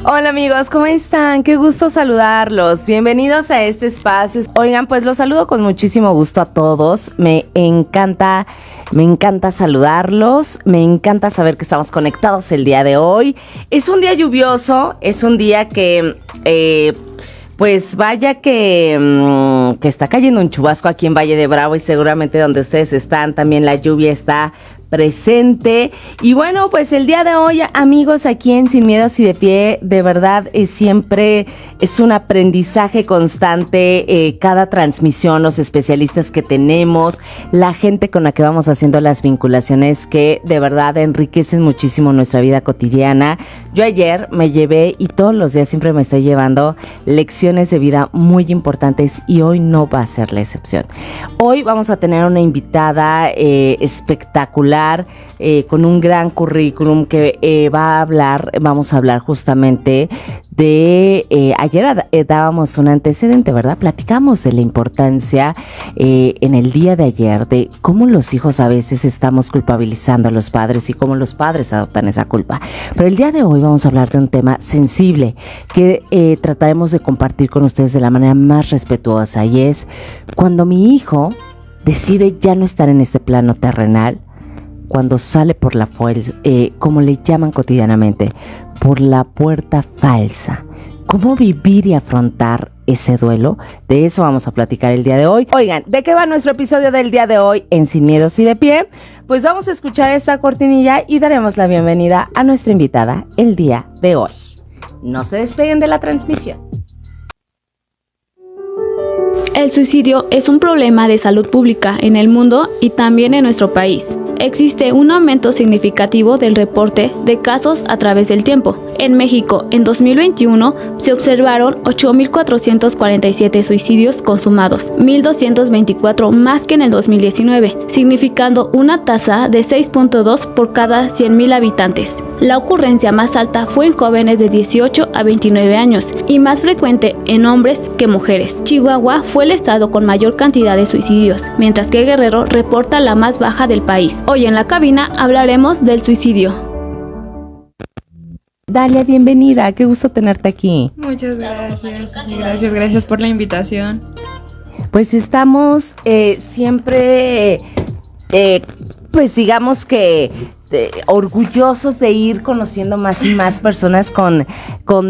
Hola amigos, ¿cómo están? Qué gusto saludarlos. Bienvenidos a este espacio. Oigan, pues los saludo con muchísimo gusto a todos. Me encanta saludarlos. Me encanta saber que estamos conectados el día de hoy. Es un día lluvioso, es un día que... Pues vaya que está cayendo un chubasco aquí en Valle de Bravo y seguramente donde ustedes están también la lluvia está presente. Y bueno, pues el día de hoy, amigos, aquí en Sin Miedos y de Pie, de verdad siempre es un aprendizaje constante, cada transmisión, los especialistas que tenemos, la gente con la que vamos haciendo las vinculaciones que de verdad enriquecen muchísimo nuestra vida cotidiana. Yo ayer me llevé y todos los días siempre me estoy llevando lecciones de vida muy importantes y hoy no va a ser la excepción. Hoy vamos a tener una invitada espectacular, con un gran currículum que vamos a hablar justamente de, ayer dábamos un antecedente, ¿verdad? Platicamos de la importancia en el día de ayer de cómo los hijos a veces estamos culpabilizando a los padres y cómo los padres adoptan esa culpa. Pero el día de hoy vamos a hablar de un tema sensible que trataremos de compartir con ustedes de la manera más respetuosa, y es cuando mi hijo decide ya no estar en este plano terrenal, cuando sale por la fuerza, como le llaman cotidianamente, por la puerta falsa. ¿Cómo vivir y afrontar ese duelo? De eso vamos a platicar el día de hoy. Oigan, ¿de qué va nuestro episodio del día de hoy en Sin Miedos y de Pie? Pues vamos a escuchar esta cortinilla y daremos la bienvenida a nuestra invitada el día de hoy. No se despeguen de la transmisión. El suicidio es un problema de salud pública en el mundo y también en nuestro país. Existe un aumento significativo del reporte de casos a través del tiempo. En México, en 2021, se observaron 8.447 suicidios consumados, 1.224 más que en el 2019, significando una tasa de 6.2 por cada 100.000 habitantes. La ocurrencia más alta fue en jóvenes de 18 a 29 años y más frecuente en hombres que mujeres. Chihuahua fue el estado con mayor cantidad de suicidios, mientras que Guerrero reporta la más baja del país. Hoy en la cabina hablaremos del suicidio. Dalia, bienvenida, qué gusto tenerte aquí. Muchas gracias, gracias por la invitación. Pues estamos siempre, pues digamos que orgullosos de ir conociendo más y más personas con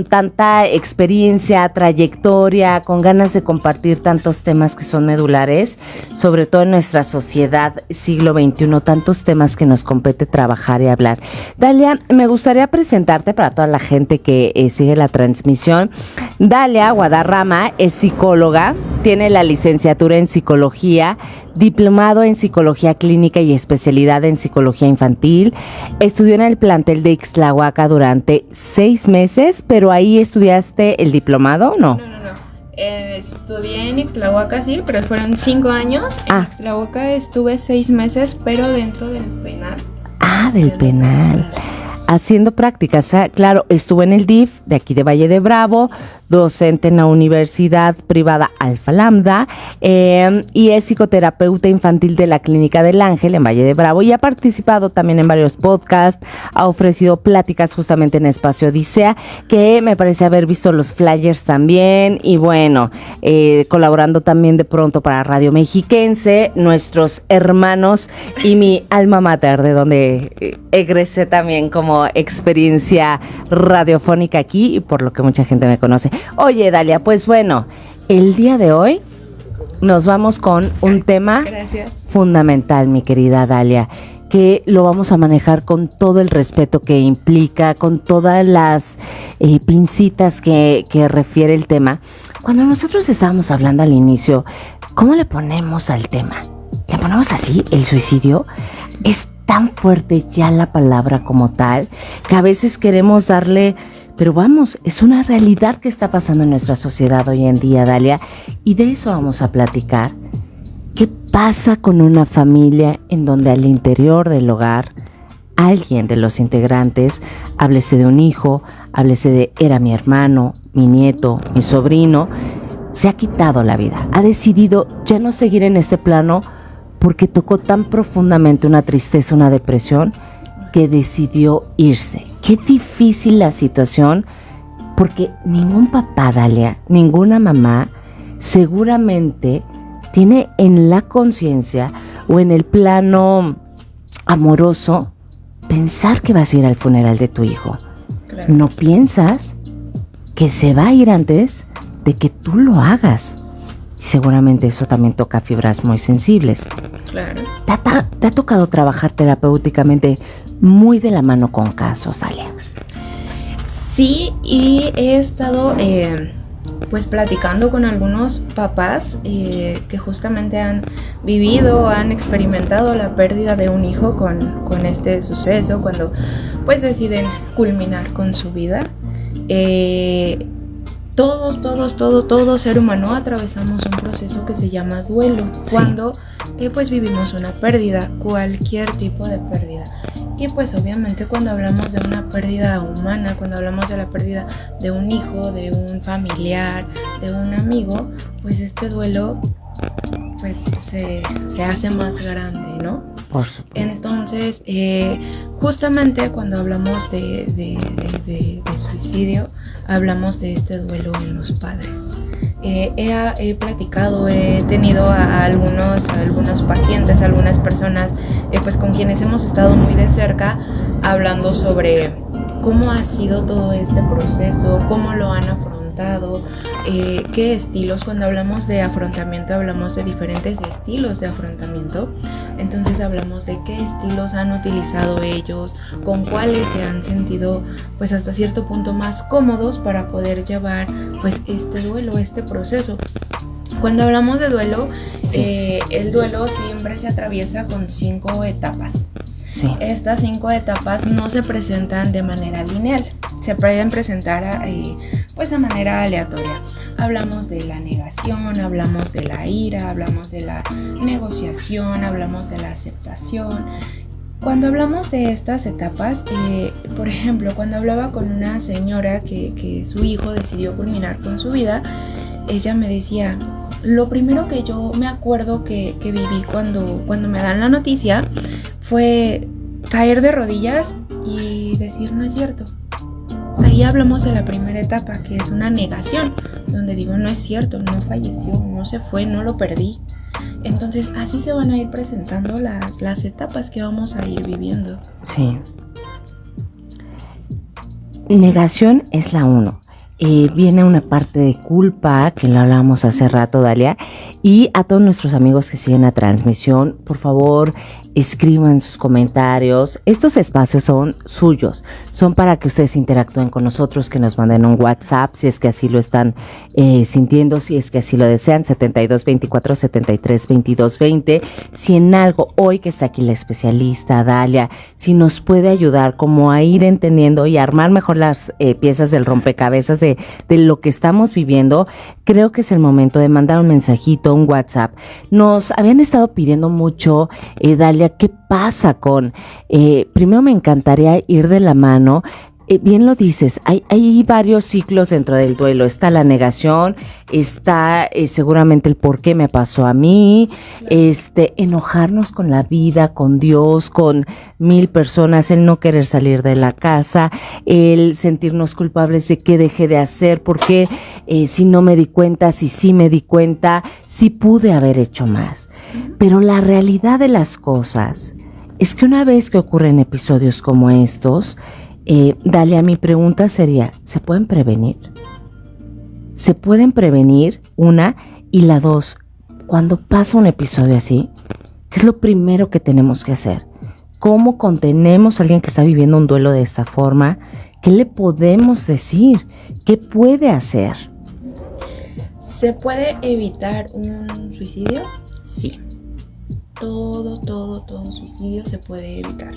tanta experiencia, trayectoria, con ganas de compartir tantos temas que son medulares, sobre todo en nuestra sociedad siglo XXI, tantos temas que nos compete trabajar y hablar. Dalia, me gustaría presentarte para toda la gente que sigue la transmisión. Dalia Guadarrama es psicóloga, tiene la licenciatura en psicología, diplomado en psicología clínica y especialidad en psicología infantil. Estudió en el plantel de Ixtlahuaca durante 6 meses, pero ahí estudiaste el diplomado, ¿no? No. Estudié en Ixtlahuaca, sí, pero fueron 5 años. En Ixtlahuaca estuve 6 meses, pero dentro del penal. Del penal. Haciendo prácticas, claro, estuvo en el DIF de aquí de Valle de Bravo, docente en la Universidad Privada Alfa Lambda, y es psicoterapeuta infantil de la Clínica del Ángel en Valle de Bravo, y ha participado también en varios podcasts, ha ofrecido pláticas justamente en Espacio Odisea, que me parece haber visto los flyers también, y bueno, colaborando también de pronto para Radio Mexiquense, nuestros hermanos y mi alma mater, de donde egresé también como experiencia radiofónica aquí, y por lo que mucha gente me conoce. Oye, Dalia, pues bueno, el día de hoy nos vamos con un tema fundamental, mi querida Dalia, que lo vamos a manejar con todo el respeto que implica, con todas las pincitas que refiere el tema. Cuando nosotros estábamos hablando al inicio, ¿cómo le ponemos al tema? ¿Le ponemos así, el suicidio? Es tan fuerte ya la palabra como tal, que a veces queremos darle... Pero vamos, es una realidad que está pasando en nuestra sociedad hoy en día, Dalia, y de eso vamos a platicar. ¿Qué pasa con una familia en donde al interior del hogar alguien de los integrantes, háblese de un hijo, háblese de era mi hermano, mi nieto, mi sobrino, se ha quitado la vida, ha decidido ya no seguir en este plano porque tocó tan profundamente una tristeza, una depresión, que decidió irse? Qué difícil la situación Porque ningún papá, Dalia, ninguna mamá seguramente tiene en la conciencia o en el plano amoroso pensar que vas a ir al funeral de tu hijo. Claro. No piensas que se va a ir antes de que tú lo hagas. Y seguramente eso también toca fibras muy sensibles. Claro. ¿Te ha tocado trabajar terapéuticamente muy de la mano con casos, Dalia? Sí, y he estado pues platicando con algunos papás que justamente han vivido, han experimentado la pérdida de un hijo con este suceso, cuando pues deciden culminar con su vida. Todo ser humano atravesamos un proceso que se llama duelo, sí. Cuando pues vivimos una pérdida, cualquier tipo de pérdida. Y pues obviamente cuando hablamos de una pérdida humana, cuando hablamos de la pérdida de un hijo, de un familiar, de un amigo, pues este duelo pues se hace más grande, ¿no? Por supuesto. Entonces, justamente cuando hablamos de suicidio, hablamos de este duelo en los padres. He platicado, he tenido a algunos pacientes, algunas personas pues con quienes hemos estado muy de cerca hablando sobre cómo ha sido todo este proceso, cómo lo han afrontado, qué estilos. Cuando hablamos de afrontamiento hablamos de diferentes estilos de afrontamiento, entonces hablamos de qué estilos han utilizado ellos, con cuáles se han sentido pues hasta cierto punto más cómodos para poder llevar pues este duelo, este proceso. Cuando hablamos de duelo, sí. El duelo siempre se atraviesa con 5 etapas. Sí. Estas 5 etapas no se presentan de manera lineal, se pueden presentar pues de manera aleatoria. Hablamos de la negación, hablamos de la ira, hablamos de la negociación, hablamos de la aceptación. Cuando hablamos de estas etapas, por ejemplo, cuando hablaba con una señora que su hijo decidió culminar con su vida, ella me decía, lo primero que yo me acuerdo que viví cuando me dan la noticia fue caer de rodillas y decir no es cierto. Ahí hablamos de la primera etapa, que es una negación, donde digo no es cierto, no falleció, no se fue, no lo perdí. Entonces así se van a ir presentando las etapas que vamos a ir viviendo. Sí. Negación es la 1. Viene una parte de culpa, que lo hablábamos hace rato, Dalia, y a todos nuestros amigos que siguen la transmisión, por favor, escriban sus comentarios. Estos espacios son suyos, son para que ustedes interactúen con nosotros, que nos manden un WhatsApp, si es que así lo están sintiendo, si es que así lo desean, 7224-732220. Si en algo, hoy que está aquí la especialista, Dalia, si nos puede ayudar como a ir entendiendo y armar mejor las piezas del rompecabezas de lo que estamos viviendo, creo que es el momento de mandar un mensajito, un WhatsApp. Nos habían estado pidiendo mucho, Dalia, ¿qué pasa con? Primero me encantaría ir de la mano. Bien lo dices, hay varios ciclos dentro del duelo. Está la negación, está seguramente el por qué me pasó a mí, enojarnos con la vida, con Dios, con 1000 personas, el no querer salir de la casa, el sentirnos culpables de qué dejé de hacer, por qué si no me di cuenta, si sí me di cuenta, si pude haber hecho más. Pero la realidad de las cosas es que una vez que ocurren episodios como estos, Dalia, mi pregunta sería, ¿se pueden prevenir? ¿Se pueden prevenir? Una, y la 2, cuando pasa un episodio así, ¿qué es lo primero que tenemos que hacer? ¿Cómo contenemos a alguien que está viviendo un duelo de esta forma? ¿Qué le podemos decir? ¿Qué puede hacer? ¿Se puede evitar un suicidio? Sí. Todo suicidio se puede evitar.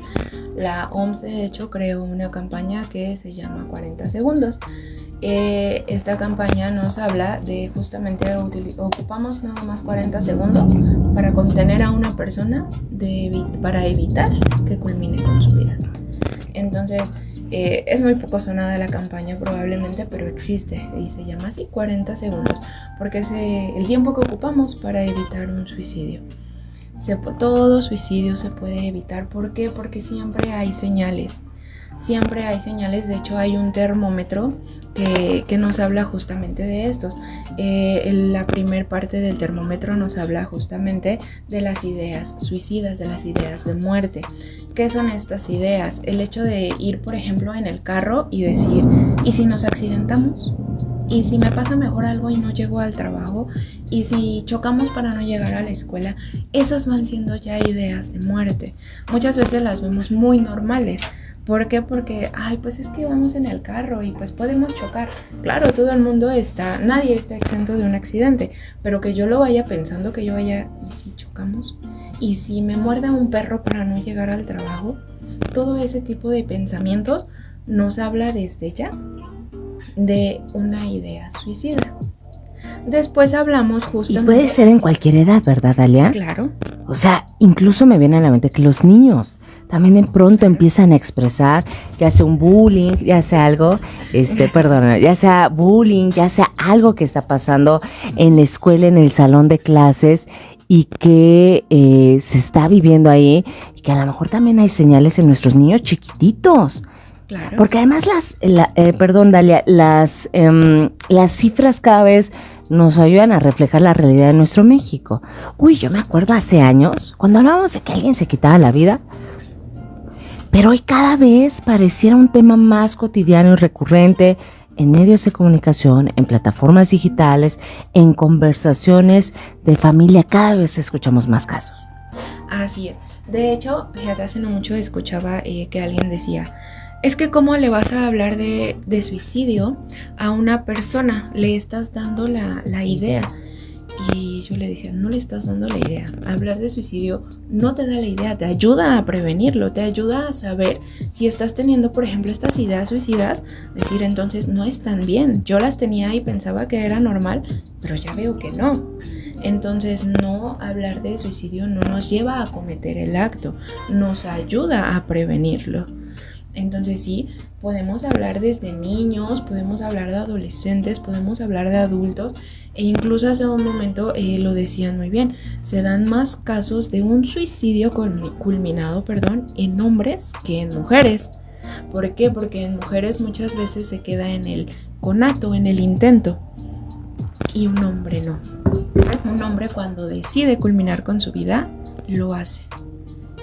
La OMS de hecho creó una campaña que se llama 40 segundos. Esta campaña nos habla de justamente ocupamos nada más 40 segundos para contener a una persona para evitar que culmine con su vida. Entonces es muy poco sonada la campaña probablemente, pero existe y se llama así 40 segundos porque es el tiempo que ocupamos para evitar un suicidio. Todo suicidio se puede evitar. ¿Por qué? Porque siempre hay señales. siempre hay señales. De hecho, hay un termómetro que nos habla justamente de estos. La primer parte del termómetro nos habla justamente de las ideas suicidas, de las ideas de muerte. ¿Qué son estas ideas? El hecho de ir, por ejemplo, en el carro y decir, ¿y si nos accidentamos? ¿Y si me pasa mejor algo y no llego al trabajo? ¿Y si chocamos para no llegar a la escuela? Esas van siendo ya ideas de muerte. Muchas veces las vemos muy normales. ¿Por qué? Porque, pues es que vamos en el carro y pues podemos chocar. Claro, todo el mundo nadie está exento de un accidente, pero que yo lo vaya pensando, que yo vaya, ¿y si chocamos? ¿Y si me muerde un perro para no llegar al trabajo? Todo ese tipo de pensamientos nos habla desde ya de una idea suicida. Después hablamos justamente... Y puede ser en cualquier edad, ¿verdad, Dalia? Claro. O sea, incluso me viene a la mente que los niños también de pronto empiezan a expresar, ya sea un bullying, ya sea algo, ya sea bullying, ya sea algo que está pasando en la escuela, en el salón de clases y que se está viviendo ahí y que a lo mejor también hay señales en nuestros niños chiquititos. Claro. Porque además Dalia, las cifras cada vez nos ayudan a reflejar la realidad de nuestro México. Yo me acuerdo hace años, cuando hablábamos de que alguien se quitaba la vida, pero hoy cada vez pareciera un tema más cotidiano y recurrente en medios de comunicación, en plataformas digitales, en conversaciones de familia. Cada vez escuchamos más casos. Así es. De hecho, fíjate, hace no mucho escuchaba que alguien decía, es que cómo le vas a hablar de suicidio a una persona, le estás dando la idea. Y yo le decía, no le estás dando la idea. Hablar de suicidio no te da la idea, te ayuda a prevenirlo, te ayuda a saber si estás teniendo, por ejemplo, estas ideas suicidas, decir, entonces no están bien. Yo las tenía y pensaba que era normal, pero ya veo que no. Entonces, no hablar de suicidio no nos lleva a cometer el acto, nos ayuda a prevenirlo. Entonces sí, podemos hablar desde niños, podemos hablar de adolescentes, podemos hablar de adultos e incluso hace un momento lo decían muy bien, se dan más casos de un suicidio culminado en hombres que en mujeres. ¿Por qué? Porque en mujeres muchas veces se queda en el conato, en el intento, y un hombre no. Un hombre cuando decide culminar con su vida, lo hace.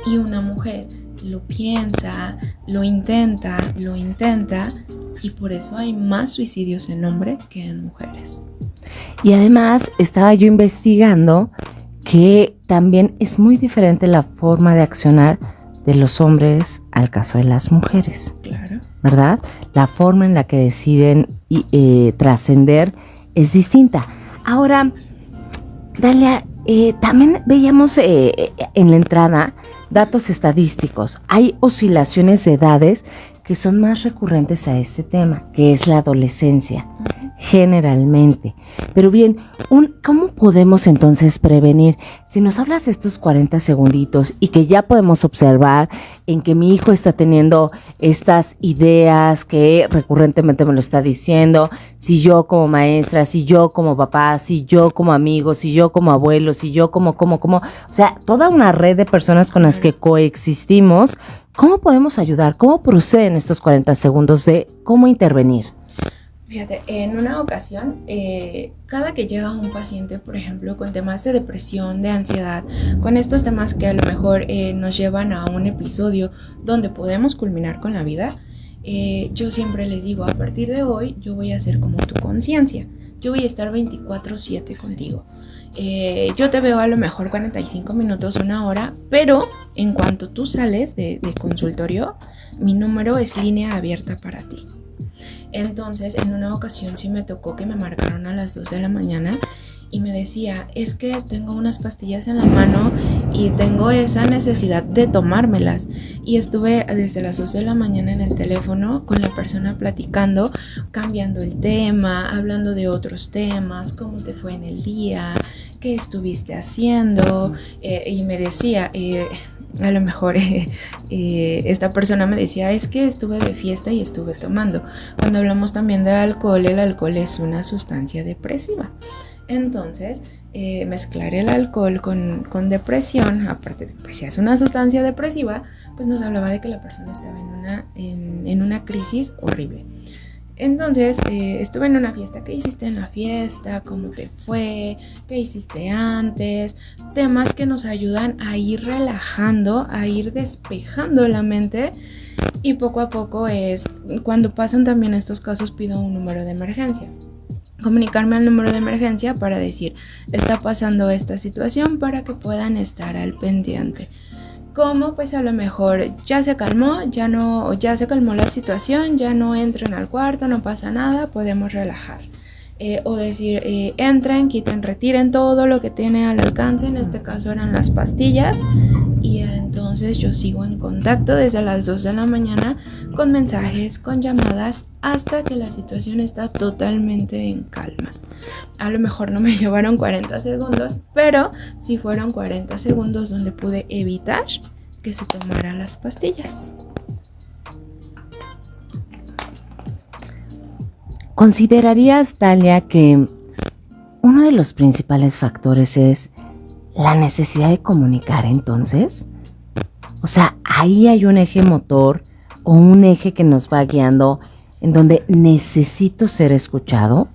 Y una mujer lo piensa, lo intenta, y por eso hay más suicidios en hombres que en mujeres. Y además estaba yo investigando que también es muy diferente la forma de accionar de los hombres al caso de las mujeres. Claro. ¿Verdad? La forma en la que deciden trascender es distinta. Ahora, Dalia, también veíamos en la entrada datos estadísticos. Hay oscilaciones de edades que son más recurrentes a este tema, que es la adolescencia, generalmente. Pero bien, ¿cómo podemos entonces prevenir? Si nos hablas de estos 40 segunditos y que ya podemos observar en que mi hijo está teniendo estas ideas que recurrentemente me lo está diciendo, si yo como maestra, si yo como papá, si yo como amigo, si yo como abuelo, si yo como, o sea, toda una red de personas con las que coexistimos. ¿Cómo podemos ayudar? ¿Cómo proceden estos 40 segundos de cómo intervenir? Fíjate, en una ocasión, cada que llega un paciente, por ejemplo, con temas de depresión, de ansiedad, con estos temas que a lo mejor nos llevan a un episodio donde podemos culminar con la vida, yo siempre les digo, a partir de hoy, yo voy a ser como tu conciencia. Yo voy a estar 24/7 contigo. Yo te veo a lo mejor 45 minutos, una hora, pero en cuanto tú sales de consultorio, mi número es línea abierta para ti. Entonces, en una ocasión sí me tocó que me marcaron a las 2 de la mañana y me decía, es que tengo unas pastillas en la mano y tengo esa necesidad de tomármelas. Y estuve desde las 2 de la mañana en el teléfono con la persona platicando, cambiando el tema, hablando de otros temas, cómo te fue en el día, qué estuviste haciendo. Y me decía, a lo mejor esta persona me decía, es que estuve de fiesta y estuve tomando. Cuando hablamos también de alcohol, el alcohol es una sustancia depresiva. Entonces, mezclar el alcohol con depresión, aparte de pues ya es una sustancia depresiva, pues nos hablaba de que la persona estaba en una crisis horrible. Entonces, estuve en una fiesta. ¿Qué hiciste en la fiesta? ¿Cómo te fue? ¿Qué hiciste antes? Temas que nos ayudan a ir relajando, a ir despejando la mente. Y poco a poco cuando pasan también estos casos, pido un número de emergencia. Comunicarme al número de emergencia para decir, está pasando esta situación, para que puedan estar al pendiente. Como pues a lo mejor ya se calmó, ya se calmó la situación, ya no entren al cuarto, no pasa nada, podemos relajar. O decir, entren, quiten, retiren todo lo que tiene al alcance, en este caso eran las pastillas, y entonces yo sigo en contacto desde las 2 de la mañana con mensajes, con llamadas, hasta que la situación está totalmente en calma. A lo mejor no me llevaron 40 segundos, pero sí fueron 40 segundos donde pude evitar que se tomara las pastillas. ¿Considerarías, Dalia, que uno de los principales factores es la necesidad de comunicar entonces? O sea, ahí hay un eje motor o un eje que nos va guiando en donde necesito ser escuchado.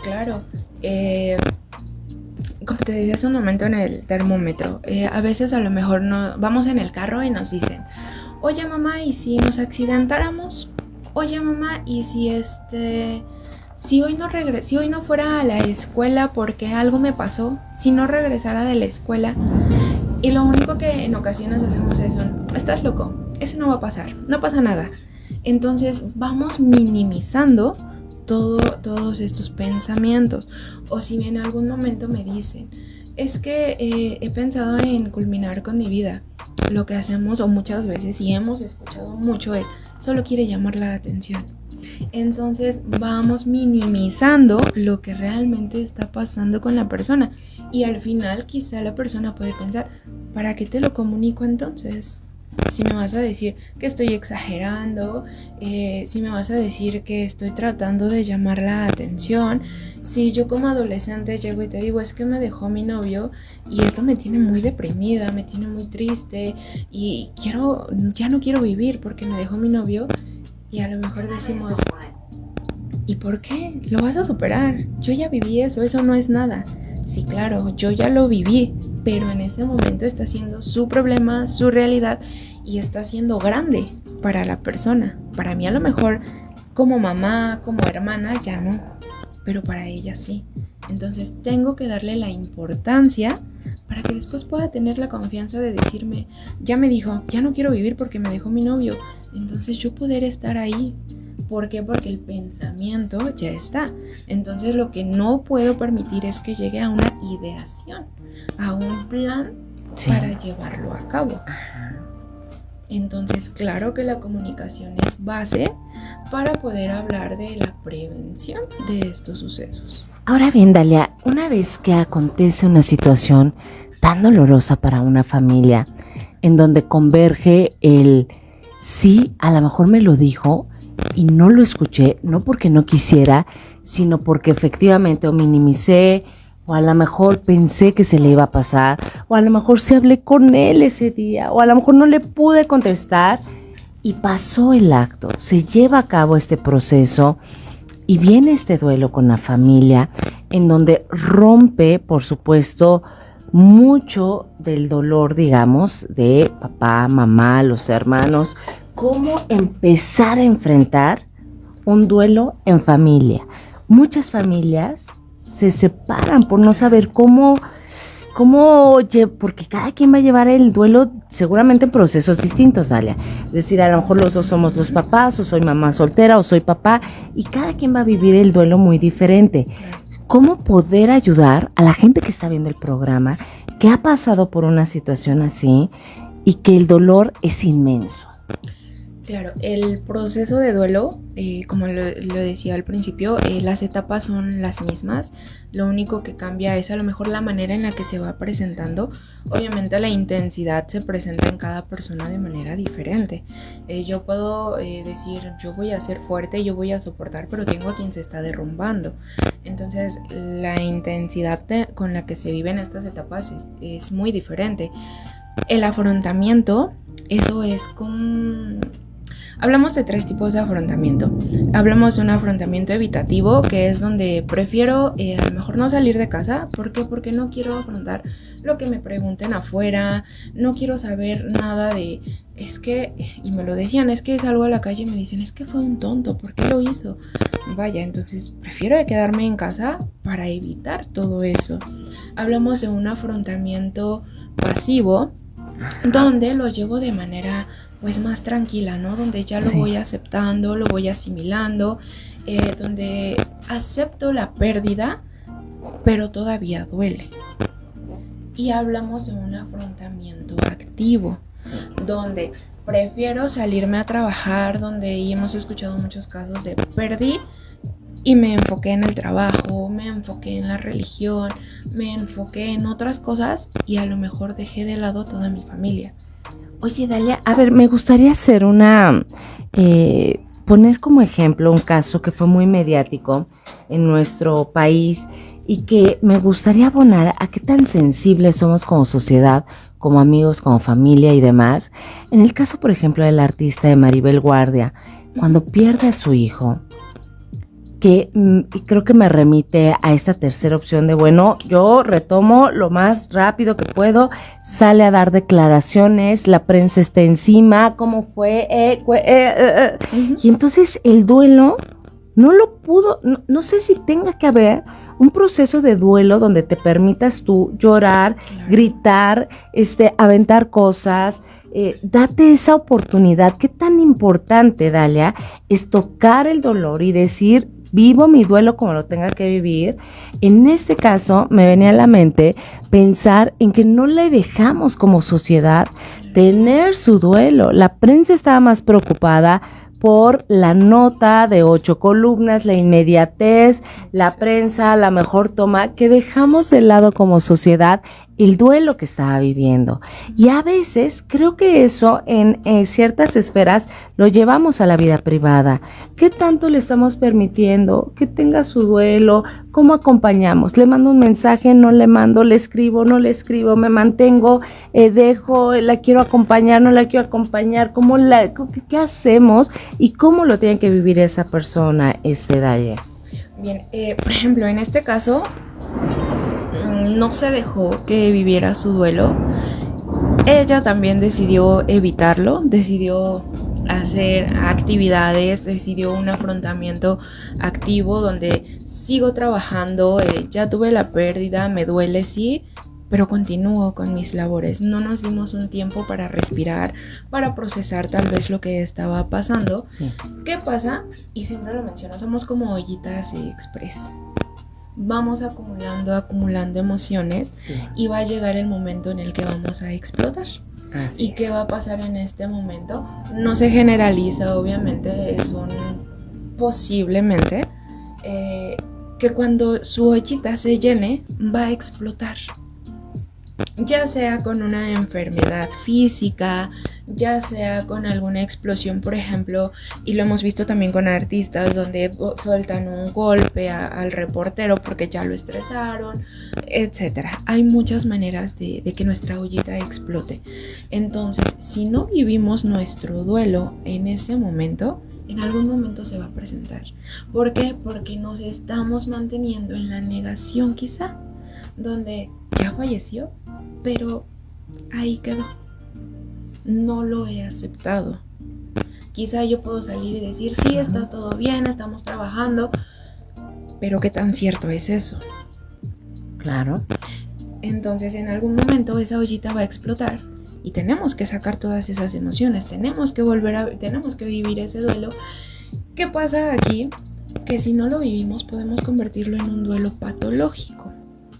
Claro, como te decía hace un momento en el termómetro, a veces a lo mejor vamos en el carro y nos dicen, oye mamá, ¿y si nos accidentáramos? Oye mamá, ¿y si hoy no fuera a la escuela porque algo me pasó? Si no regresara de la escuela. Y lo único que en ocasiones hacemos es estás loco, eso no va a pasar, no pasa nada. Entonces vamos minimizando todos estos pensamientos. O si en algún momento me dicen, es que he pensado en culminar con mi vida. Lo que hacemos, o muchas veces, y hemos escuchado mucho, es solo quiere llamar la atención. Entonces vamos minimizando lo que realmente está pasando con la persona. Y al final quizá la persona puede pensar, ¿para qué te lo comunico entonces? Si me vas a decir que estoy exagerando, si me vas a decir que estoy tratando de llamar la atención, si yo como adolescente llego y te digo, es que me dejó mi novio y esto me tiene muy deprimida, me tiene muy triste y ya no quiero vivir porque me dejó mi novio, y a lo mejor decimos, ¿y por qué? Lo vas a superar, yo ya viví eso no es nada. Sí, claro, yo ya lo viví, pero en ese momento está siendo su problema, su realidad, y está siendo grande para la persona. Para mí a lo mejor como mamá, como hermana, ya no, pero para ella sí. Entonces tengo que darle la importancia para que después pueda tener la confianza de decirme, ya me dijo, ya no quiero vivir porque me dejó mi novio. Entonces yo poder estar ahí. ¿Por qué? Porque el pensamiento ya está. Entonces lo que no puedo permitir es que llegue a una ideación, a un plan para llevarlo a cabo. Entonces, claro que la comunicación es base para poder hablar de la prevención de estos sucesos. Ahora bien, Dalia, una vez que acontece una situación tan dolorosa para una familia, en donde converge el sí, a lo mejor me lo dijo y no lo escuché, no porque no quisiera, sino porque efectivamente o minimicé, o a lo mejor pensé que se le iba a pasar, o a lo mejor sí hablé con él ese día, o a lo mejor no le pude contestar y pasó el acto, se lleva a cabo este proceso y viene este duelo con la familia, en donde rompe, por supuesto, mucho del dolor, digamos, de papá, mamá, los hermanos. ¿Cómo empezar a enfrentar un duelo en familia? Muchas familias se separan por no saber cómo, porque cada quien va a llevar el duelo seguramente en procesos distintos, Dalia. Es decir, a lo mejor los dos somos los papás, o soy mamá soltera, o soy papá, y cada quien va a vivir el duelo muy diferente. ¿Cómo poder ayudar a la gente que está viendo el programa, que ha pasado por una situación así y que el dolor es inmenso? Claro, el proceso de duelo, como lo decía al principio, las etapas son las mismas. Lo único que cambia es a lo mejor la manera en la que se va presentando. Obviamente la intensidad se presenta en cada persona de manera diferente. Yo puedo decir, yo voy a ser fuerte, yo voy a soportar, pero tengo a quien se está derrumbando. Entonces la intensidad con la que se viven estas etapas es muy diferente. El afrontamiento, eso es con... Hablamos de 3 tipos de afrontamiento. Hablamos de un afrontamiento evitativo, que es donde prefiero a lo mejor no salir de casa. ¿Por qué? Porque no quiero afrontar lo que me pregunten afuera, no quiero saber nada de, es que, y me lo decían, es que salgo a la calle y me dicen, es que fue un tonto, ¿por qué lo hizo? Vaya, entonces prefiero quedarme en casa para evitar todo eso. Hablamos de un afrontamiento pasivo, donde lo llevo de manera pues más tranquila, ¿no? Donde ya lo voy aceptando, lo voy asimilando, donde acepto la pérdida, pero todavía duele. Y hablamos de un afrontamiento activo, donde prefiero salirme a trabajar, donde y hemos escuchado muchos casos de perdí y me enfoqué en el trabajo, me enfoqué en la religión, me enfoqué en otras cosas y a lo mejor dejé de lado toda mi familia. Oye, Dalia, a ver, me gustaría hacer poner como ejemplo un caso que fue muy mediático en nuestro país y que me gustaría abonar a qué tan sensibles somos como sociedad, como amigos, como familia y demás. En el caso, por ejemplo, del artista de Maribel Guardia, cuando pierde a su hijo, y creo que me remite a esta tercera opción de, bueno, yo retomo lo más rápido que puedo, sale a dar declaraciones, la prensa está encima, ¿cómo fue? Y entonces el duelo no lo pudo, no sé si tenga que haber un proceso de duelo donde te permitas tú llorar, gritar, aventar cosas, date esa oportunidad. Qué tan importante, Dalia, es tocar el dolor y decir, vivo mi duelo como lo tenga que vivir. En este caso me venía a la mente pensar en que no le dejamos como sociedad tener su duelo. La prensa estaba más preocupada por la nota de 8 columnas, la inmediatez, la prensa, la mejor toma, que dejamos de lado como sociedad el duelo que estaba viviendo. Y a veces creo que eso en ciertas esferas lo llevamos a la vida privada. ¿Qué tanto le estamos permitiendo que tenga su duelo? ¿Cómo acompañamos? ¿Le mando un mensaje? ¿No le mando? ¿Le escribo? ¿No le escribo? ¿Me mantengo? ¿Dejo? ¿La quiero acompañar? ¿No la quiero acompañar? ¿Qué hacemos? ¿Y cómo lo tiene que vivir esa persona, Dalia? Bien, por ejemplo, en este caso no se dejó que viviera su duelo. Ella también decidió evitarlo, decidió hacer actividades, decidió un afrontamiento activo donde sigo trabajando, ya tuve la pérdida, me duele, sí, pero continúo con mis labores. No nos dimos un tiempo para respirar, para procesar tal vez lo que estaba pasando. Sí. ¿Qué pasa? Y siempre lo menciono, somos como ollitas express. Vamos acumulando emociones, sí, y va a llegar el momento en el que vamos a explotar. Así ¿Y qué va a pasar en este momento? No se generaliza, obviamente, es un posiblemente que cuando su ollita se llene va a explotar. Ya sea con una enfermedad física, ya sea con alguna explosión, por ejemplo, y lo hemos visto también con artistas donde sueltan un golpe al reportero porque ya lo estresaron, etcétera. Hay muchas maneras de que nuestra ollita explote. Entonces, si no vivimos nuestro duelo en ese momento, en algún momento se va a presentar. ¿Por qué? Porque nos estamos manteniendo en la negación quizá, donde ya falleció, pero ahí quedó. No lo he aceptado. Quizá yo puedo salir y decir, sí, está todo bien, estamos trabajando, pero ¿qué tan cierto es eso? Claro. Entonces, en algún momento esa ollita va a explotar y tenemos que sacar todas esas emociones, tenemos que vivir ese duelo. ¿Qué pasa aquí? Que si no lo vivimos podemos convertirlo en un duelo patológico.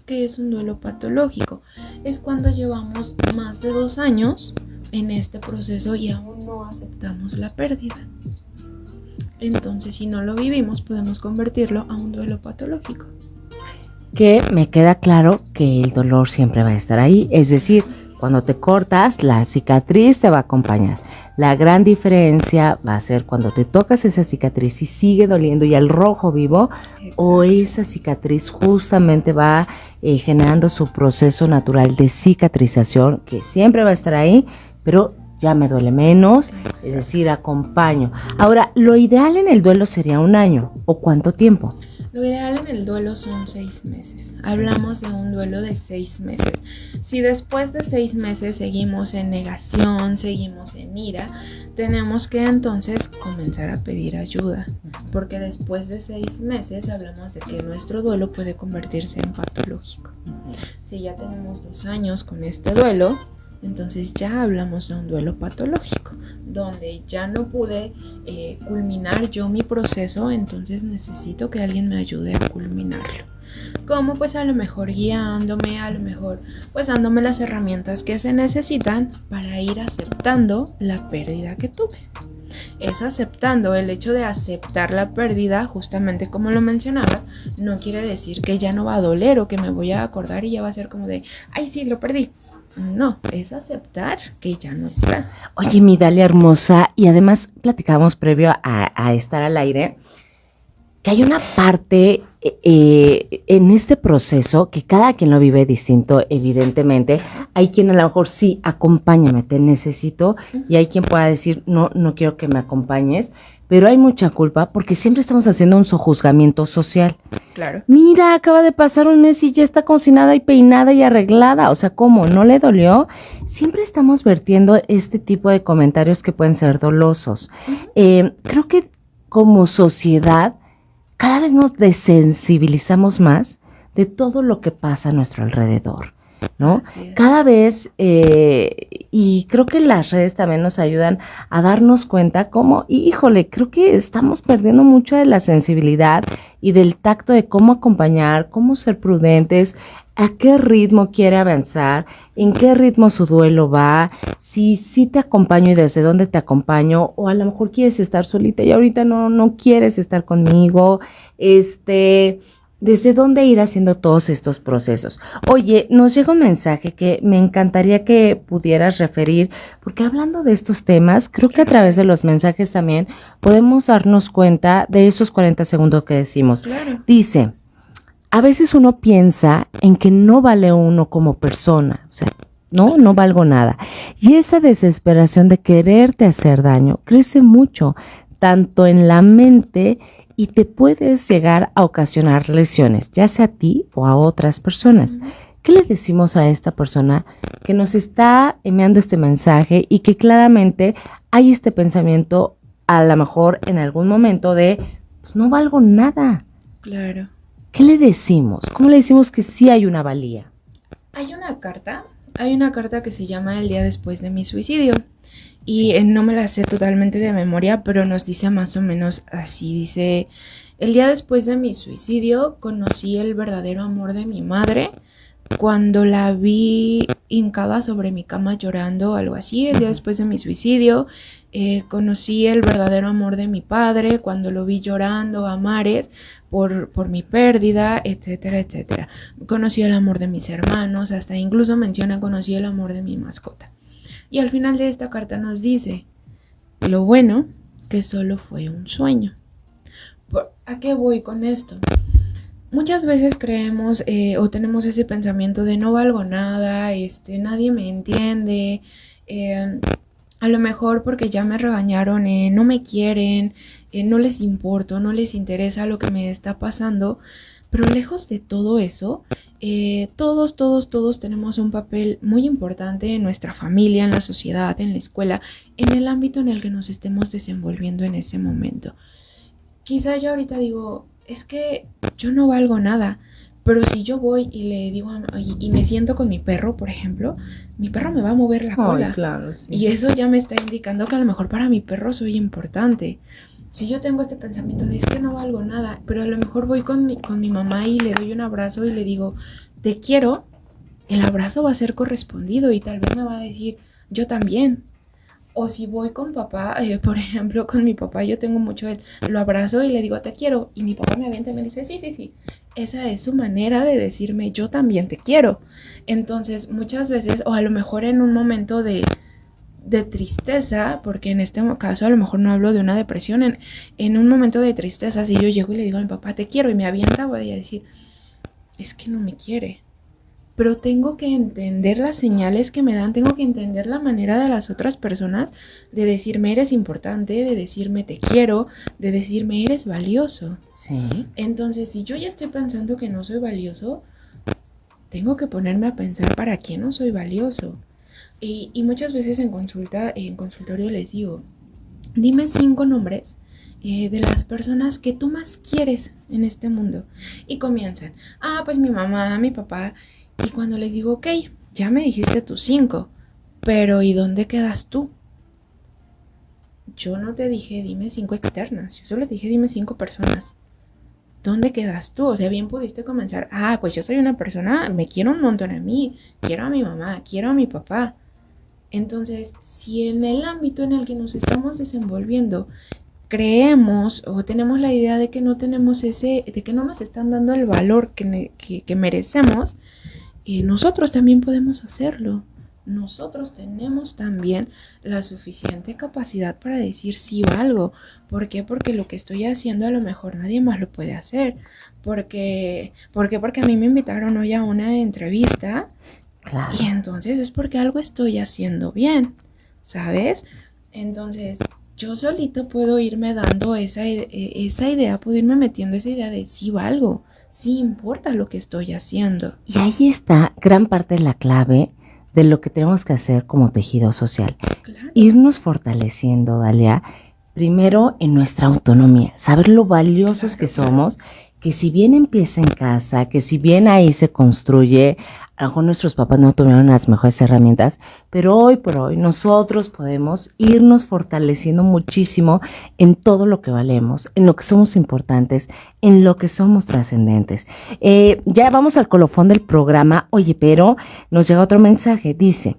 ¿Qué es un duelo patológico? Es cuando llevamos más de 2 años en este proceso y aún no aceptamos la pérdida. Entonces, si no lo vivimos, podemos convertirlo a un duelo patológico. Que me queda claro que el dolor siempre va a estar ahí, es decir, cuando te cortas, la cicatriz te va a acompañar. La gran diferencia va a ser cuando te tocas esa cicatriz y sigue doliendo y el rojo vivo, o esa cicatriz justamente va generando su proceso natural de cicatrización, que siempre va a estar ahí, pero ya me duele menos, es decir, acompaño. Ahora, lo ideal en el duelo sería 1 año, ¿o cuánto tiempo? Lo ideal en el duelo son 6 meses. Hablamos de un duelo de 6 meses. Si después de 6 meses seguimos en negación, seguimos en ira, tenemos que entonces comenzar a pedir ayuda. Porque después de 6 meses hablamos de que nuestro duelo puede convertirse en patológico. Si ya tenemos 2 años con este duelo, entonces ya hablamos de un duelo patológico, donde ya no pude culminar yo mi proceso, entonces necesito que alguien me ayude a culminarlo. Como pues a lo mejor guiándome, a lo mejor pues dándome las herramientas que se necesitan para ir aceptando la pérdida que tuve. Es aceptando, el hecho de aceptar la pérdida, justamente como lo mencionabas, no quiere decir que ya no va a doler o que me voy a acordar y ya va a ser como de, ay sí, lo perdí. No, es aceptar que ya no está. Oye, mi Dalia hermosa, y además platicábamos previo a estar al aire, que hay una parte en este proceso que cada quien lo vive distinto, evidentemente. Hay quien a lo mejor sí, acompáñame, te necesito, y hay quien pueda decir, no quiero que me acompañes, pero hay mucha culpa porque siempre estamos haciendo un sojuzgamiento social. Claro. Mira, acaba de pasar 1 mes y ya está cocinada y peinada y arreglada. O sea, ¿cómo? ¿No le dolió? Siempre estamos vertiendo este tipo de comentarios que pueden ser dolosos. Creo que como sociedad cada vez nos desensibilizamos más de todo lo que pasa a nuestro alrededor, ¿no? Cada vez, y creo que las redes también nos ayudan a darnos cuenta cómo, híjole, creo que estamos perdiendo mucho de la sensibilidad y del tacto de cómo acompañar, cómo ser prudentes, a qué ritmo quiere avanzar, en qué ritmo su duelo va, si te acompaño y desde dónde te acompaño, o a lo mejor quieres estar solita y ahorita no quieres estar conmigo, ¿desde dónde ir haciendo todos estos procesos? Oye, nos llega un mensaje que me encantaría que pudieras referir, porque hablando de estos temas, creo que a través de los mensajes también podemos darnos cuenta de esos 40 segundos que decimos. Claro. Dice, a veces uno piensa en que no vale uno como persona, o sea, no valgo nada. Y esa desesperación de quererte hacer daño crece mucho, tanto en la mente y te puedes llegar a ocasionar lesiones, ya sea a ti o a otras personas. ¿Qué le decimos a esta persona que nos está enviando este mensaje y que claramente hay este pensamiento, a lo mejor en algún momento de, pues no valgo nada? Claro. ¿Qué le decimos? ¿Cómo le decimos que sí hay una valía? Hay una carta que se llama El día después de mi suicidio. Y no me la sé totalmente de memoria, pero nos dice más o menos así. Dice, el día después de mi suicidio conocí el verdadero amor de mi madre. Cuando la vi hincada sobre mi cama llorando, algo así, el día después de mi suicidio, conocí el verdadero amor de mi padre, cuando lo vi llorando a mares por mi pérdida, etcétera, etcétera. Conocí el amor de mis hermanos, hasta incluso menciona, conocí el amor de mi mascota. Y al final de esta carta nos dice, lo bueno que solo fue un sueño. ¿A qué voy con esto? Muchas veces creemos o tenemos ese pensamiento de no valgo nada, nadie me entiende, a lo mejor porque ya me regañaron, no me quieren, no les importo, no les interesa lo que me está pasando, pero lejos de todo eso, todos tenemos un papel muy importante en nuestra familia, en la sociedad, en la escuela, en el ámbito en el que nos estemos desenvolviendo en ese momento. Quizá yo ahorita digo, es que yo no valgo nada, pero si yo voy y le digo y me siento con mi perro, por ejemplo, mi perro me va a mover la cola. Ay, claro, sí. Y eso ya me está indicando que a lo mejor para mi perro soy importante. Si yo tengo este pensamiento de es que no valgo nada, pero a lo mejor voy con mi mamá y le doy un abrazo y le digo, te quiero, el abrazo va a ser correspondido y tal vez me va a decir, yo también. O si voy con papá, por ejemplo, con mi papá, yo tengo mucho lo abrazo y le digo, te quiero. Y mi papá me avienta y me dice, sí. Esa es su manera de decirme, yo también te quiero. Entonces, muchas veces, o a lo mejor en un momento de de tristeza, porque en este caso a lo mejor no hablo de una depresión, en un momento de tristeza, si yo llego y le digo a mi papá, te quiero, y me avienta, voy a decir, es que no me quiere. Pero tengo que entender las señales que me dan, tengo que entender la manera de las otras personas de decirme eres importante, de decirme te quiero, de decirme eres valioso. Sí. Entonces, si yo ya estoy pensando que no soy valioso, tengo que ponerme a pensar para quién no soy valioso. Y muchas veces en consultorio les digo, dime 5 nombres de las personas que tú más quieres en este mundo. Y comienzan, pues mi mamá, mi papá. Y cuando les digo, ok, ya me dijiste tus 5, pero ¿y dónde quedas tú? Yo no te dije dime 5 externas, yo solo te dije dime 5 personas. ¿Dónde quedas tú? O sea, bien pudiste comenzar, pues yo soy una persona, me quiero un montón a mí, quiero a mi mamá, quiero a mi papá. Entonces, si en el ámbito en el que nos estamos desenvolviendo creemos o tenemos la idea de que no tenemos de que no nos están dando el valor que merecemos, nosotros también podemos hacerlo. Nosotros tenemos también la suficiente capacidad para decir sí valgo. ¿Por qué? Porque lo que estoy haciendo a lo mejor nadie más lo puede hacer. Porque a mí me invitaron hoy a una entrevista. Claro. Y entonces es porque algo estoy haciendo bien, ¿sabes? Entonces yo solito puedo irme dando esa idea, puedo irme metiendo esa idea de sí valgo. Sí importa lo que estoy haciendo. Y ahí está gran parte de la clave de lo que tenemos que hacer como tejido social. Claro. Irnos fortaleciendo, Dalia, primero en nuestra autonomía, saber lo valiosos que somos, que si bien empieza en casa, que si bien ahí se construye, a lo mejor nuestros papás no tuvieron las mejores herramientas, pero hoy por hoy nosotros podemos irnos fortaleciendo muchísimo en todo lo que valemos, en lo que somos importantes, en lo que somos trascendentes. Ya vamos al colofón del programa. Oye, pero nos llega otro mensaje, dice,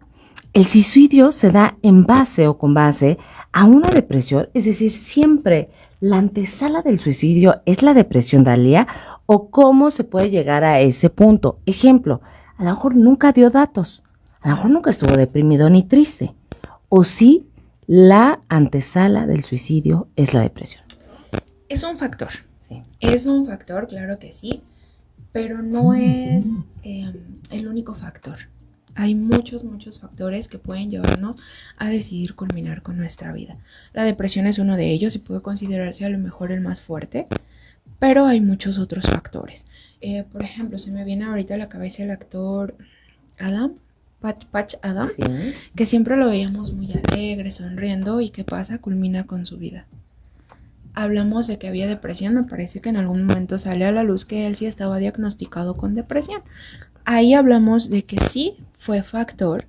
el suicidio se da en base o con base a una depresión, es decir, siempre la antesala del suicidio es la depresión, Dalia, o cómo se puede llegar a ese punto. Ejemplo, a lo mejor nunca dio datos, a lo mejor nunca estuvo deprimido ni triste, o sí, la antesala del suicidio es la depresión. Es un factor, Sí. Es un factor, claro que sí, pero no es el único factor. Hay muchos factores que pueden llevarnos a decidir culminar con nuestra vida. La depresión es uno de ellos y puede considerarse a lo mejor el más fuerte, pero hay muchos otros factores. Por ejemplo, se me viene ahorita a la cabeza el actor Patch Adams, Sí. que siempre lo veíamos muy alegre, sonriendo, y ¿qué pasa? Culmina con su vida. Hablamos de que había depresión, me parece que en algún momento sale a la luz que él sí estaba diagnosticado con depresión. Ahí hablamos de que sí fue factor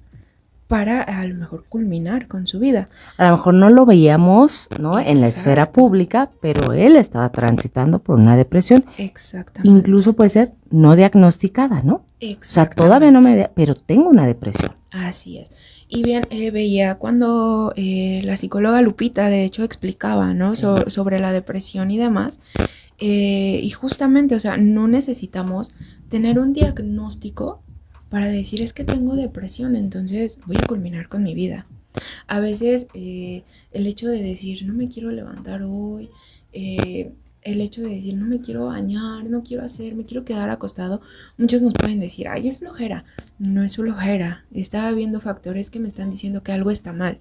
para a lo mejor culminar con su vida. A lo mejor no lo veíamos, ¿no? Exacto. En la esfera pública, pero él estaba transitando por una depresión. Exactamente. Incluso puede ser no diagnosticada, ¿no? O sea, todavía no pero tengo una depresión. Así es. Y bien, veía cuando la psicóloga Lupita, de hecho, explicaba, ¿no? Sí. Sobre la depresión y demás. Y justamente, o sea, no necesitamos tener un diagnóstico para decir es que tengo depresión, entonces voy a culminar con mi vida. A veces el hecho de decir no me quiero levantar hoy, el hecho de decir no me quiero bañar, no quiero hacer, me quiero quedar acostado, muchos nos pueden decir, ay, es flojera. No es flojera, está habiendo factores que me están diciendo que algo está mal,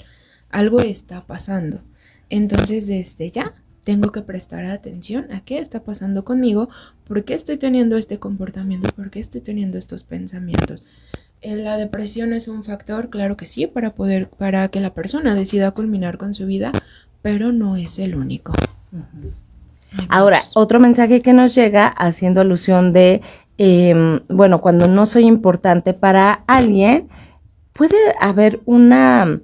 algo está pasando. Entonces desde ya tengo que prestar atención a qué está pasando conmigo, por qué estoy teniendo este comportamiento, por qué estoy teniendo estos pensamientos. La depresión es un factor, claro que sí, para que la persona decida culminar con su vida, pero no es el único. Ahora, otro mensaje que nos llega haciendo alusión de, cuando no soy importante para alguien, puede haber una...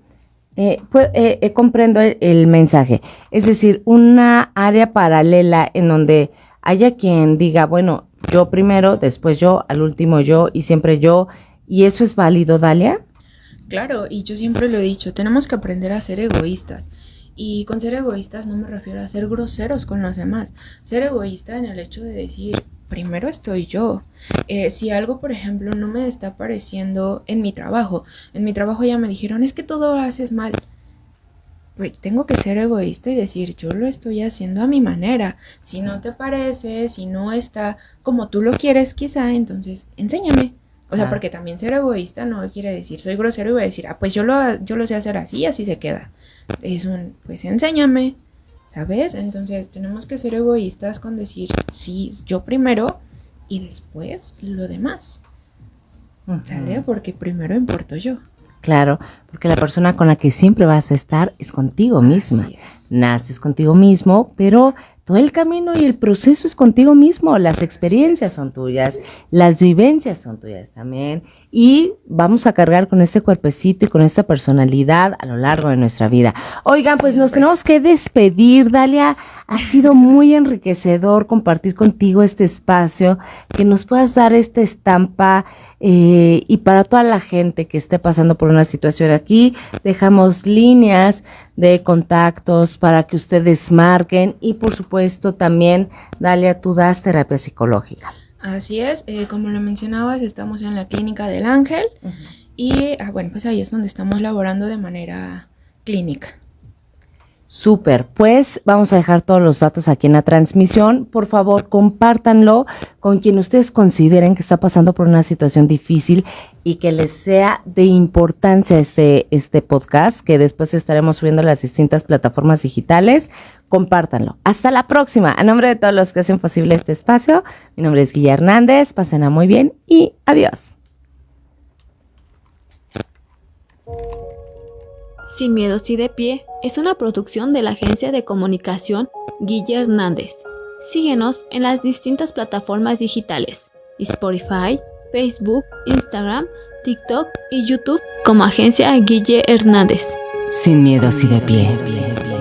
comprendo el mensaje, es decir, una área paralela en donde haya quien diga, bueno, yo primero, después yo, al último yo y siempre yo, ¿y eso es válido, Dalia? Claro, y yo siempre lo he dicho, tenemos que aprender a ser egoístas. Y con ser egoístas no me refiero a ser groseros con los demás. Ser egoísta en el hecho de decir, primero estoy yo. Si algo, por ejemplo, no me está pareciendo en mi trabajo ya me dijeron, es que todo lo haces mal. Tengo que ser egoísta y decir, yo lo estoy haciendo a mi manera. Si no te parece, si no está como tú lo quieres quizá, entonces enséñame. O sea, porque también ser egoísta no quiere decir, soy grosero y voy a decir, pues yo lo sé hacer así, así se queda. Pues enséñame, ¿sabes? Entonces tenemos que ser egoístas con decir, sí, yo primero y después lo demás. ¿Sale? Porque primero importo yo. Claro, porque la persona con la que siempre vas a estar es contigo misma. Así es. Naces contigo mismo, pero todo el camino y el proceso es contigo mismo. Las experiencias son tuyas, las vivencias son tuyas también. Y vamos a cargar con este cuerpecito y con esta personalidad a lo largo de nuestra vida. Oigan, pues nos tenemos que despedir. Dalia, ha sido muy enriquecedor compartir contigo este espacio, que nos puedas dar esta estampa. Y para toda la gente que esté pasando por una situación aquí, dejamos líneas de contactos para que ustedes marquen y por supuesto también, Dalia, tú das terapia psicológica. Así es, como lo mencionabas, estamos en la Clínica del Ángel y bueno, pues ahí es donde estamos laborando de manera clínica. Súper, pues vamos a dejar todos los datos aquí en la transmisión. Por favor, compártanlo con quien ustedes consideren que está pasando por una situación difícil y que les sea de importancia este podcast, que después estaremos subiendo a las distintas plataformas digitales. Compártanlo. Hasta la próxima. A nombre de todos los que hacen posible este espacio, mi nombre es Guilla Hernández. Pásenla muy bien y adiós. Sin miedo sí de pie es una producción de la agencia de comunicación Guilla Hernández. Síguenos en las distintas plataformas digitales, Spotify, Facebook, Instagram, TikTok y YouTube como agencia Guilla Hernández. Sin miedo sí de pie.